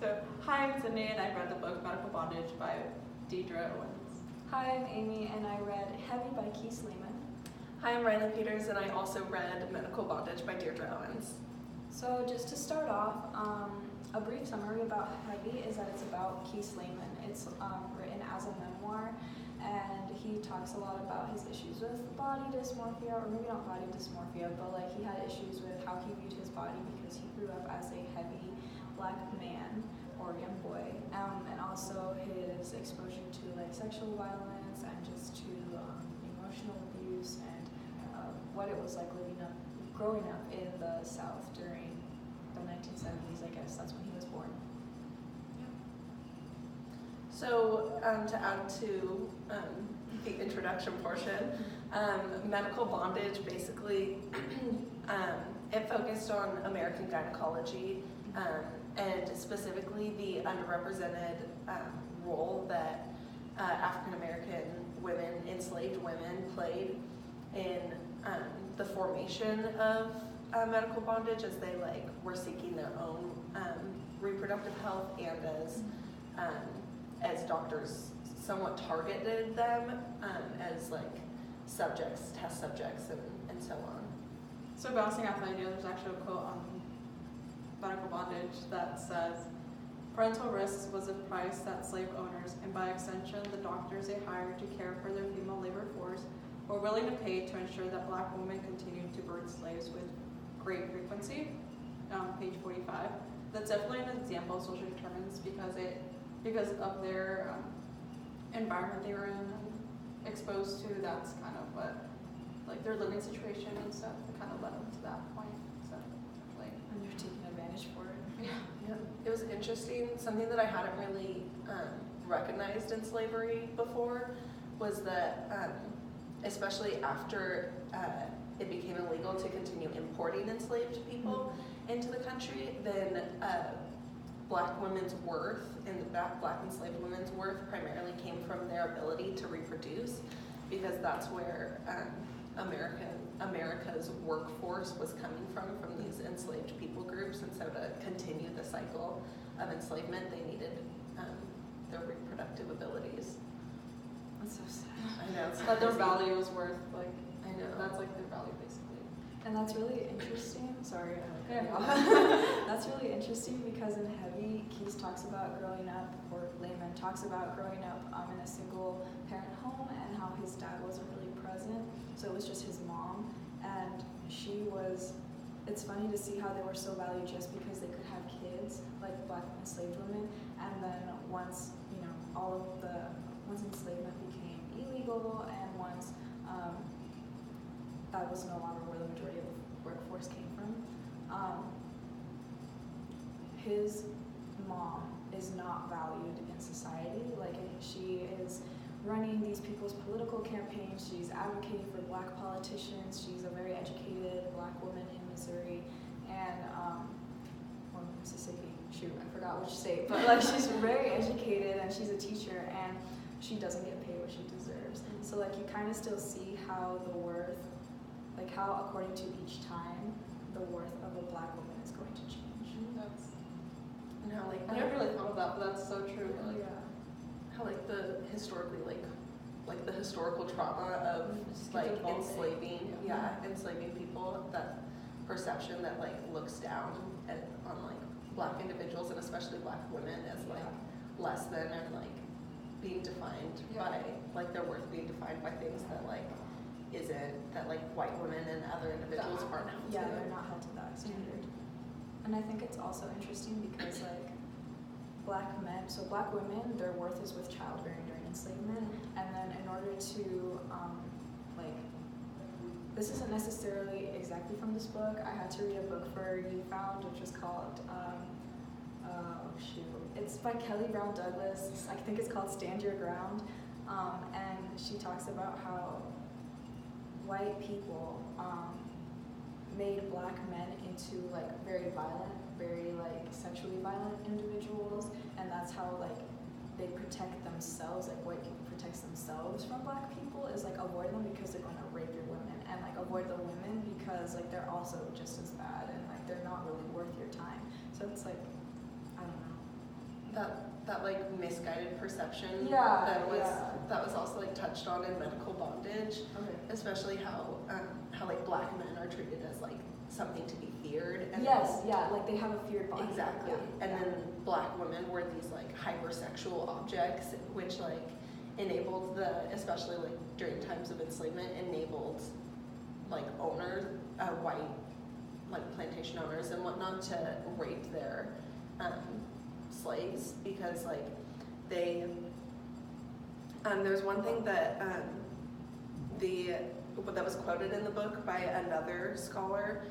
So, hi, I'm Sydney, and I read the book Medical Bondage by Deidre Owens. Hi, I'm Amy, and I read Heavy by Keith Lehman. Hi, I'm Riley Peters, and I also read Medical Bondage by Deirdre Owens. So just to start off, a brief summary about Heavy is that it's about Keith Lehman. It's written as a memoir, and he talks a lot about his issues with body dysmorphia, or maybe not body dysmorphia, but like he had issues with how he viewed his body because he grew up as a heavy black man or young boy, and also his exposure to like sexual violence and just to emotional abuse and what it was like growing up in the South during the 1970s. I guess that's when he was born. So to add to the introduction portion, Medical Bondage basically, it focused on American gynecology and specifically the underrepresented role that African American women, enslaved women, played in the formation of medical bondage as they were seeking their own reproductive health, and as doctors somewhat targeted them as subjects, test subjects, and so on. So bouncing off the idea, there's actually a quote on Medical Bondage that says, "Parental risks was a price that slave owners, and by extension the doctors they hired to care for their female labor force, were willing to pay to ensure that black women continued to birth slaves with great frequency." Page 45. That's definitely an example of social determinants because of their environment they were in and exposed to. That's kind of what, their living situation and stuff, that kind of led them to that point. So, And they're taking advantage for it. Yeah, it was interesting. Something that I hadn't really recognized in slavery before was that, especially after it became illegal to continue importing enslaved people into the country, then black women's worth and black enslaved women's worth primarily came from their ability to reproduce, because that's where America's workforce was coming from these enslaved people groups. And so to continue the cycle of enslavement, they needed their reproductive abilities. That's so sad. I know. but their value is worth, I know. that's their value basically. And that's really interesting. Sorry. Yeah. That's really interesting because in Heavy, Keith talks about growing up, or Lehman talks about growing up in a single parent home and how his dad wasn't really present. So it was just his mom, and it's funny to see how they were so valued just because they could have kids, like black enslaved women. And then once enslavement became illegal, and once that was no longer where the majority of the workforce came from, his mom is not valued in society. She is running these people's political campaigns, she's advocating for black politicians, she's a very educated black woman in Missouri, and or Mississippi, shoot, I forgot which state, but she's very educated and she's a teacher, and she doesn't get paid what she deserves. So you kind of still see how the worth, how according to each time, the worth of a black woman is going to change. And how I never really thought of that, but that's so true. How the historically the historical trauma of enslaving enslaving people, that perception that looks down on black individuals, and especially black women, as less than, and being defined by their worth being defined by things that isn't, that white women and other individuals aren't held to. Yeah, they're not held to that standard. And I think it's also interesting because black women, their worth is with childbearing during enslavement, and then in order to this isn't necessarily exactly from this book. I had to read a book for You Found, which was called it's by Kelly Brown Douglas. I think it's called Stand Your Ground, and she talks about how white people made black men into very violent, very sexually violent individuals, and that's how they protect themselves. White people protects themselves from black people is avoid them because they're going to rape your women, and avoid the women because they're also just as bad, and they're not really worth your time. So it's I don't know. that like misguided perception Yeah, that was also like touched on in medical bondage, Okay. especially how like black men are treated as like something to be feared. And Yes, yeah, like they have a feared body. exactly. Yeah. And then black women were these like hypersexual objects, which like enabled especially like during times of enslavement, enabled like owners, white like plantation owners and whatnot, to rape their slaves, because like they there's one thing that that was quoted in the book by another scholar,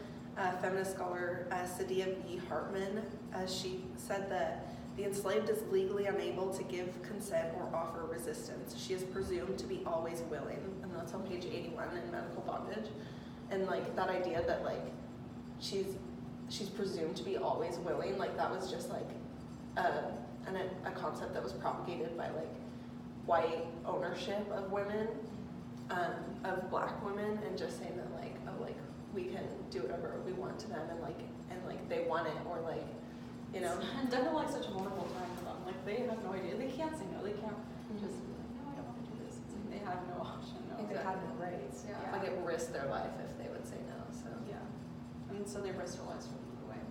feminist scholar, Sadia B. Hartman. She said that the enslaved is legally unable to give consent or offer resistance. She is presumed to be always willing, and that's on page 81 in Medical Bondage. And like that idea that like she's presumed to be always willing, like that was just like a concept that was propagated by like white ownership of women, of black women, and just saying that like, oh, like we can do whatever we want to them, and like they want it, or like, you know. And definitely like such a wonderful time for them. Like they have no idea. They can't say no. They can't just be like, no, I don't want to do this. It's like they have no option. No. They have no rights. Yeah. Like it risked their life if they would say no. So Yeah. And so they risked their lives for another way.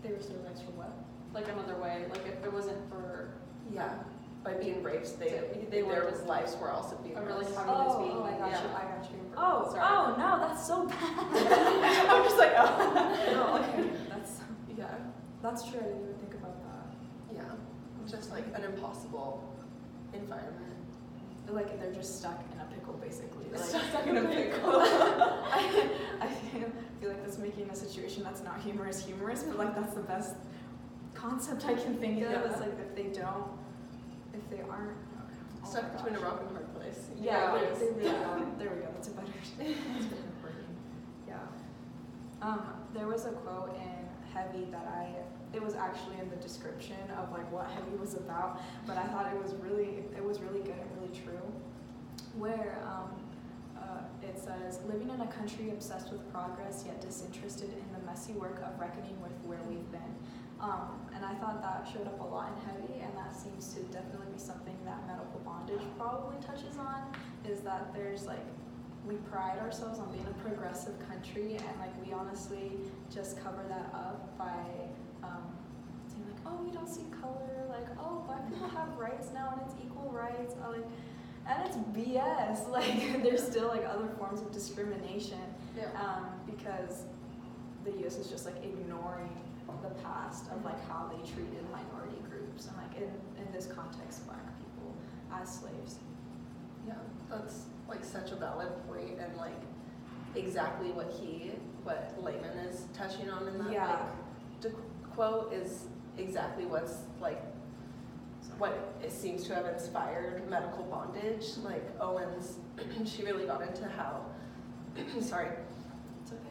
They risked their lives for what? Like another way. Like if it wasn't for yeah, by being raped, They their were just lives were also being a really risked. communist being. I got Yeah. you. I got you. Sorry. Oh no, that's so bad. I'm just like, oh. No, okay, Yeah, that's true. I didn't even think about that. yeah, just like an impossible environment. Like they're just stuck in a pickle, basically. Like, Stuck in a pickle. I feel like that's making a situation that's not humorous, but like that's the best concept I can think of. Yeah. Is like if they aren't oh Stuck my between a gosh. rock and a hard place. Yeah, Yeah, they really are. There we go. That's a better word. Yeah. There was a quote in Heavy that it was actually in the description of like what Heavy was about, but I thought it was really good and really true. Where it says, living in a country obsessed with progress yet disinterested in the messy work of reckoning with where we've been. And I thought that showed up a lot in Heavy, and that seems to definitely be something that Medical Bondage probably touches on, is that there's like, we pride ourselves on being a progressive country, and like we honestly just cover that up by saying like, oh, we don't see color, like, oh, black people have rights now and it's equal rights, and it's BS. Like there's still like other forms of discrimination, because the U.S. is just like ignoring the past of like how they treated minority groups, and like in this context, black people as slaves. Yeah, that's like such a valid point, and like exactly what Layman is touching on in that quote is exactly what's like what it seems to have inspired Medical Bondage. Like Owens, she really got into how sorry, It's okay.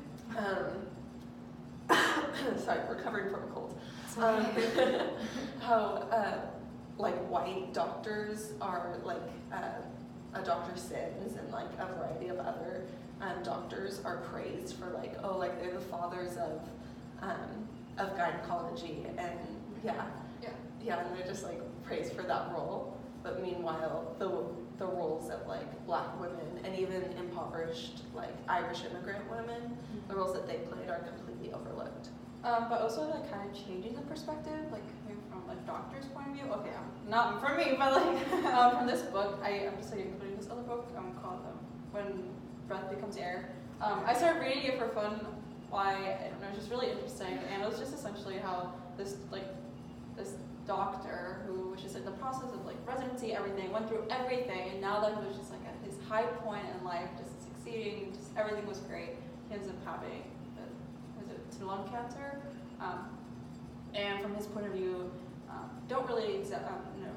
Sorry, recovering from a cold. How like white doctors are like a Dr. Sims and like a variety of other doctors are praised for like, oh, like they're the fathers of gynecology, and and they're just like praised for that role. But meanwhile, the roles of like black women and even impoverished like Irish immigrant women, the roles that they played are completely overlooked. But also like kind of changing the perspective, like coming from a doctor's point of view. Okay, not from me, but like from this book, I'm just like including this other book called When Breath Becomes Air. I started reading it for fun. Why, I don't know, it's just really interesting, and it was just essentially how this doctor who was just in the process of like residency, everything, went through everything, and now that he was just like at his high point in life, just succeeding, just everything was great, he ends up having lung cancer, and from his point of view, don't really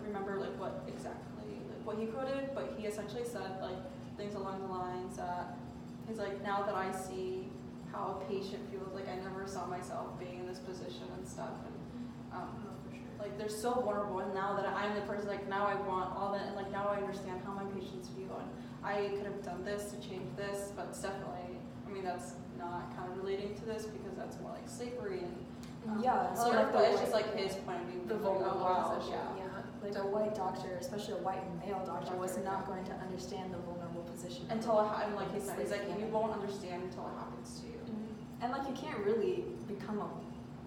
remember like what exactly like what he quoted, but he essentially said like things along the lines that he's like, now that I see how a patient feels, like I never saw myself being in this position and stuff, and like they're so vulnerable, and now that I'm the person, like now I want all that, and like now I understand how my patients feel, and I could have done this to change this, but it's definitely, I mean, that's not kind of relating to this because that's more like slavery and So like, but it's just like his point of view. The like, vulnerable oh, wow, a white doctor, especially a white male doctor, was not going to understand the vulnerable position. Until and like he said, he's like, you won't understand until it happens to you. And like you can't really become a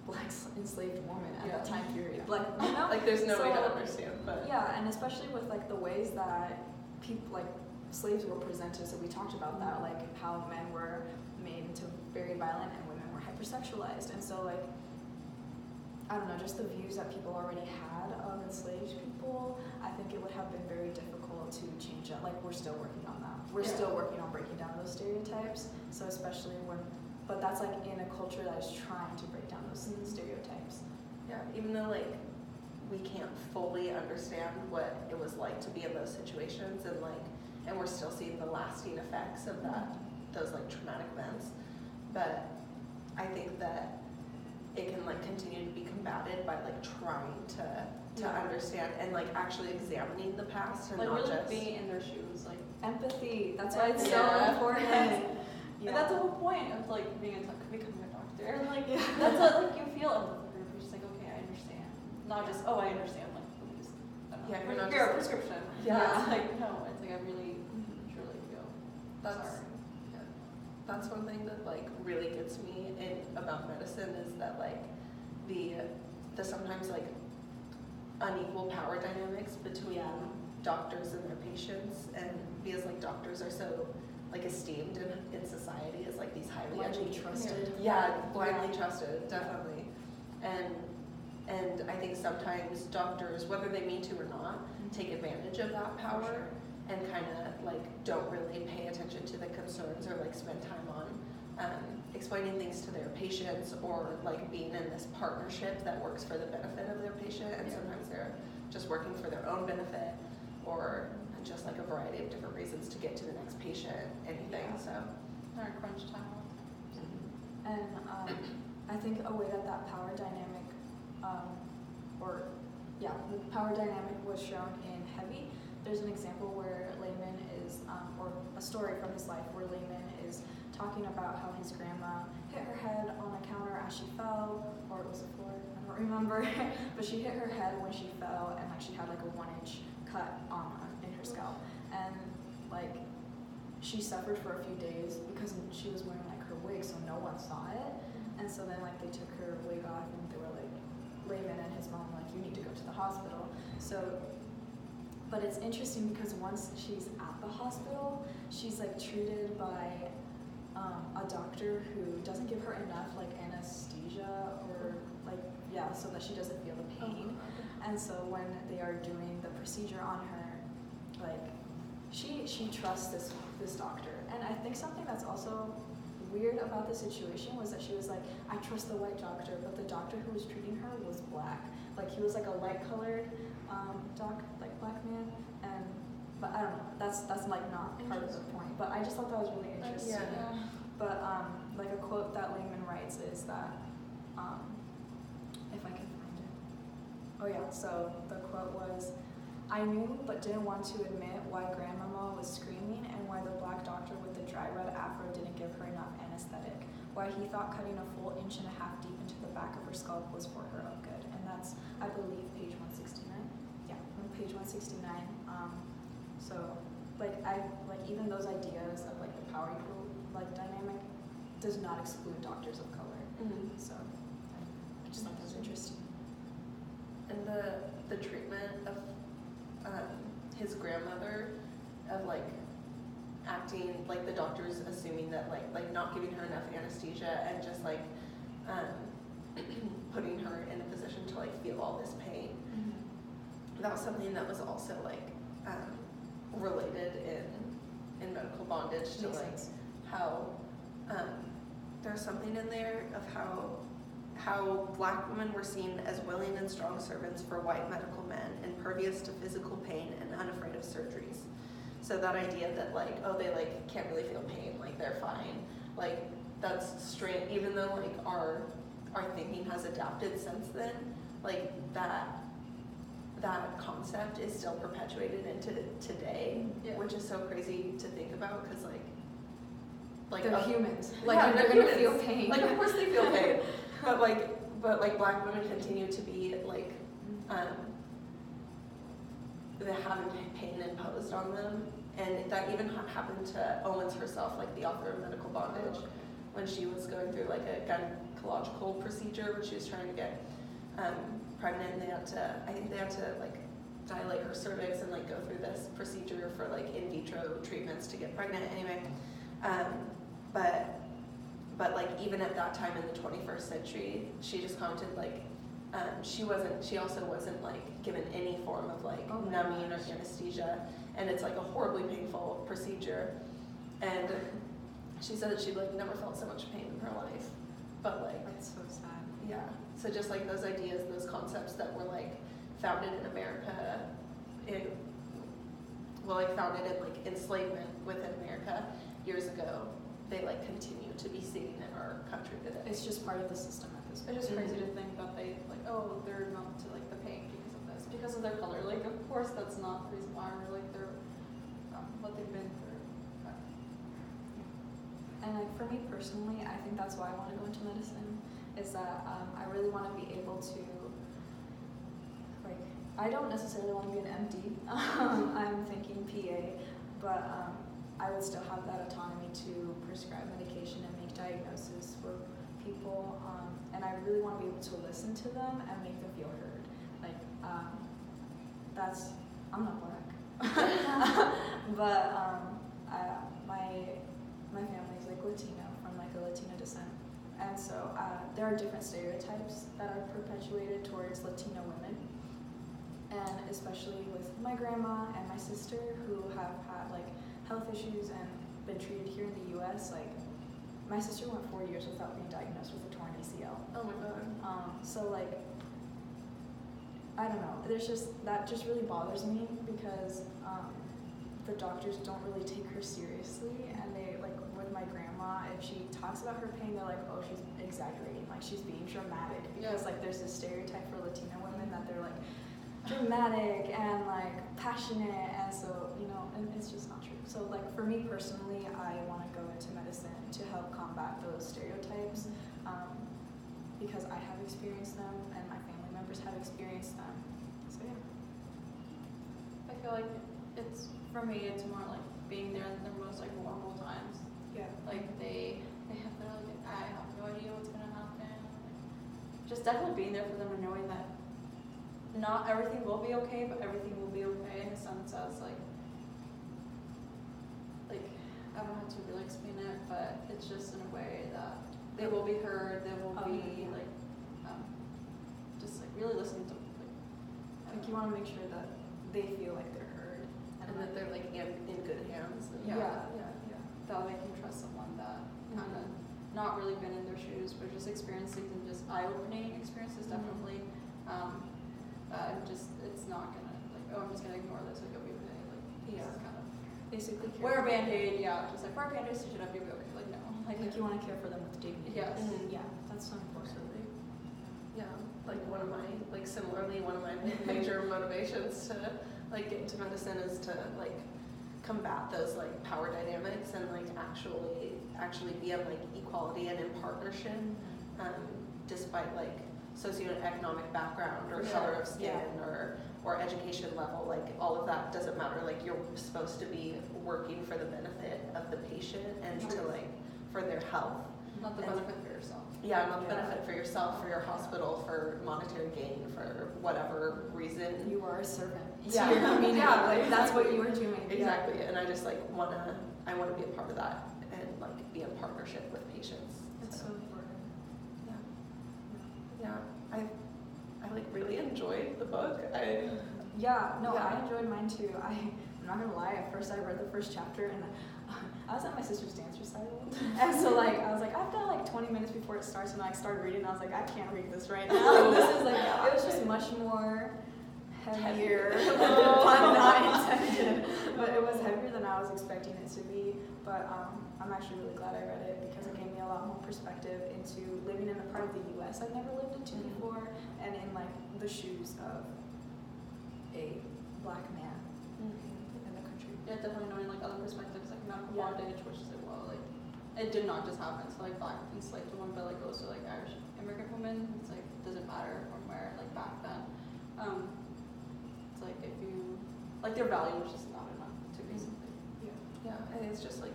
black enslaved woman at that time period. Like, you know? Like there's no way to understand, but yeah, and especially with like the ways that people like slaves were presented. So we talked about that, like how men were made into very violent and women were hypersexualized. And so like I don't know, just the views that people already had of enslaved people, I think it would have been very difficult to change that. Like we're still working on that. We're still working on breaking down those stereotypes. So especially when, but that's like in a culture that is trying to break down those stereotypes. yeah, even though like we can't fully understand what it was like to be in those situations, and we're still seeing the lasting effects of those like traumatic events. But I think that it can like continue to be combated by like trying to understand and like actually examining the past and like not really just be in their shoes, like Empathy. That's why it's so Yeah. important. and that's the whole point of like becoming a doctor. And like that's what like you feel empathy. You're just like, okay, I understand. Not just I understand like please. You're not here a just prescription. Yeah. It's like no, it's like I really truly feel That's sorry. that's one thing that like really gets me in about medicine is that like the sometimes like unequal power dynamics between doctors and their patients, and because like doctors are so like esteemed in society as like these highly Blindly educated, trusted. blindly trusted, definitely. And I think sometimes doctors, whether they mean to or not, take advantage of that power and kind of like don't really pay attention to the concerns or like spend time on explaining things to their patients or like being in this partnership that works for the benefit of their patient, and sometimes they're just working for their own benefit or just like a variety of different reasons to get to the next patient, anything. So Our crunch time. And I think a way that power dynamic, the power dynamic was shown in Heavy. There's an example where Layman is, or a story from his life where Layman is talking about how his grandma hit her head on a counter as she fell, or it was a floor, I don't remember, but she hit her head when she fell, and like she had like a 1-inch cut in her scalp, and like she suffered for a few days because she was wearing like her wig, so no one saw it. And so then like they took her wig off and they were like, Layman and his mom were like, you need to go to the hospital. So, but it's interesting because once she's at the hospital, she's like treated by a doctor who doesn't give her enough like anesthesia or like, so that she doesn't feel the pain. And so when they are doing the procedure on her, like she trusts this doctor. And I think something that's also weird about the situation was that she was like, I trust the white doctor, but the doctor who was treating her was black. Like he was like a light colored black man, but I don't know. That's like not part of the point. But I just thought that was really interesting. Yeah. But like a quote that Layman writes is that if I can find it. Oh yeah. So the quote was, I knew but didn't want to admit why Grandmama was screaming and why the black doctor with the dry red afro didn't give her enough anesthetic, why he thought cutting a full 1.5 inches deep into the back of her skull was for her own good. And that's, I believe, page 169. Yeah, on page 169. So like even those ideas of like the power equal like dynamic does not exclude doctors of color. So I just thought that was interesting. and the treatment of his grandmother, of like acting like the doctors assuming that like not giving her enough anesthesia and just like putting her in a position to like feel all this pain. That was something that was also like related in medical bondage to like how there's something in there of how black women were seen as willing and strong servants for white medical men, impervious to physical pain and unafraid of surgeries. So that idea that like, oh, they like can't really feel pain, like they're fine, like that's strange. Even though like our thinking has adapted since then, like that concept is still perpetuated into today, which is so crazy to think about because like they're humans. Like yeah, they're gonna feel pain. Like of course they feel pain, but black women continue to be like having pain imposed on them. And that even happened to Owens herself, like the author of Medical Bondage, when she was going through like a gynecological procedure when she was trying to get pregnant, and I think they had to like dilate her cervix and like go through this procedure for like in vitro treatments to get pregnant anyway. But like even at that time in the 21st century, she just commented like she also wasn't like given any form of like numbing or anesthesia, and it's like a horribly painful procedure. And she said that she like never felt so much pain in her life. But like That's so sad. yeah. So just like those ideas, those concepts that were like founded in America, founded in like enslavement within America years ago, they like continue to be seen in our country today. It's just part of the system at this point. It's just crazy to think that they like, oh, they're numb to like the pain because of this, because of their color. Like, of course, that's not the reason why, or like they're what they've been through. But, And like for me personally, I think that's why I want to go into medicine. Is that I really want to be able to, like, I don't necessarily want to be an MD. I'm thinking PA, but I would still have that autonomy to prescribe medication and make diagnoses for people. And I really want to be able to listen to them and make them feel heard. Like, I'm not black, but my family's like Latino, from like a Latino descent. And so there are different stereotypes that are perpetuated towards Latino women. And especially with my grandma and my sister, who have had like health issues and been treated here in the US, like my sister went 4 years without being diagnosed with a torn ACL. Oh my god. So like, I don't know, that just really bothers me, because the doctors don't really take her seriously, and they, like with my grandma, if she talks about her pain, they're like, oh, she's exaggerating, like she's being dramatic, because like there's this stereotype for Latino women that they're like dramatic and like passionate, and so, you know, and it's just not true. So like for me personally, I want to go into medicine to help combat those stereotypes, because I have experienced them and my family members have experienced them. So yeah. I feel like it's, for me, it's more like being there in their most like vulnerable times. Yeah. Like they have, they're like, I have no idea what's gonna happen. Just definitely being there for them and knowing that not everything will be okay, but everything will be okay in a sense as like I don't know how to really explain it, but it's just in a way that they will be heard, they will be like just like really listening to Like you want to make sure that they feel like they're heard And that they're like in good hands. And yeah. That they can trust someone that kind of not really been in their shoes, but just experiencing and just eye-opening experiences definitely. It's not gonna like, oh, I'm just gonna ignore this, like it'll be okay. Like just kind of basically wear a band-aid, just like wear a band-aid, so should I be okay? Like no, like you want to care for them with dignity. Yes. Yeah, that's so important. Yeah, like one of my major motivations to like get into medicine is to like combat those like power dynamics and like actually be in like equality and in partnership, despite like socioeconomic background or color of skin or education level. Like all of that doesn't matter. Like you're supposed to be working for the benefit of the patient and to like for their health. Not the benefit for yourself. Yeah, not the benefit for yourself, for your hospital, for monetary gain, for whatever reason. You are a servant. Yeah, to your community. like that's what you are doing. Exactly, and I just like wanna be a part of that and like be in partnership with patients. It's so important. Yeah, I like really enjoyed the book. I enjoyed mine too. I'm not gonna lie, at first I read the first chapter and I was at my sister's dance recital. And so like I was like, I've got like 20 minutes before it starts, and I started reading and I was like, I can't read this right now. This is like, it was just much more heavier. Pun not intended. But it was heavier than I was expecting it to be. But I'm actually really glad I read it, because it gave me a lot more perspective into living in a part of the US I've never lived into before, and in like the shoes of a black man in the country. Yeah, definitely knowing like other perspectives, like medical bondage, which is like, well, like it did not just happen to like black enslaved women, but like also like Irish immigrant women. It's like doesn't matter from where, like back then. It's like if you like their value was just not enough to be something. Yeah, I think it's just like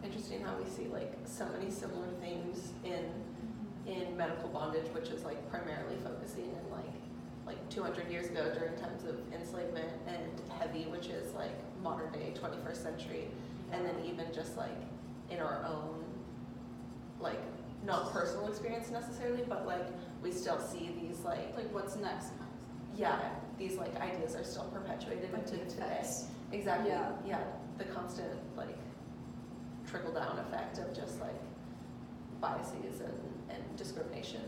interesting how we see like so many similar themes in medical bondage, which is like primarily focusing in like 200 years ago during times of enslavement, and heavy, which is like modern day 21st century, and then even just like in our own, like not personal experience necessarily, but like we still see these like what's next kind of thing. yeah, these like ideas are still perpetuated Like into the today. effects. Exactly. Yeah. Yeah, the constant like trickle down effect of just like biases and discrimination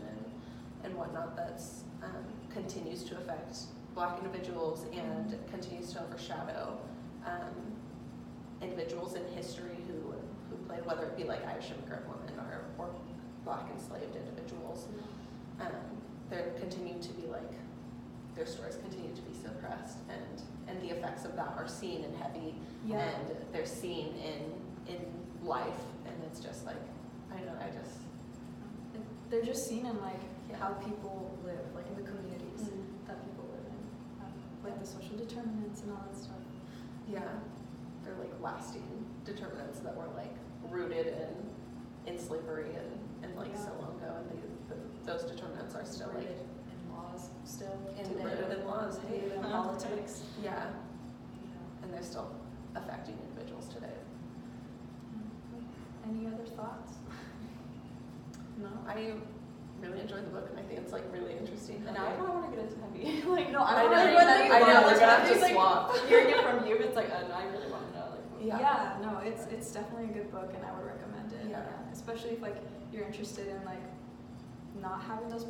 and whatnot that's continues to affect Black individuals and continues to overshadow individuals in history who played, whether it be like Irish immigrant women or Black enslaved individuals. There continue to be like, their stories continue to be suppressed, and the effects of that are seen in heavy, and they're seen in life, and it's just like, I don't know, They're just seen in like Yeah. how people live, like in the communities that people live in, like the social determinants and all that stuff. yeah, they're like lasting determinants that were like rooted in slavery and like so long ago, and those determinants are still like Rooted in laws still rooted today. in laws, hey, Rooted in politics. yeah, and they're still affecting individuals today. Any other thoughts? No. I really enjoyed the book, and I think it's like really interesting. And now I kind of want to get into heavy. Like, No, I know, really I know, we're gonna have to like, swap. Hearing it from you, it's like, I really want to know. Like, Yeah. No, it's definitely a good book, and I would recommend it. Yeah. Especially if like you're interested in like not having those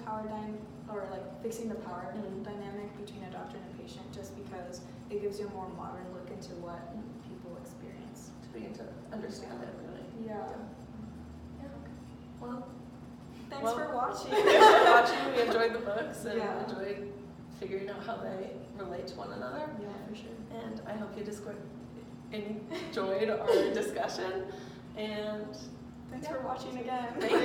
or like fixing the power dynamic between a doctor and a patient, just because it gives you a more modern look into what people experience. To begin to understand it, really. Yeah. Yeah. Well, Thanks for watching. thanks for watching. We enjoyed the books and Yeah. enjoyed figuring out how they relate to one another. Yeah, for sure. And I hope you enjoyed our discussion. And Thanks for watching again. thank you.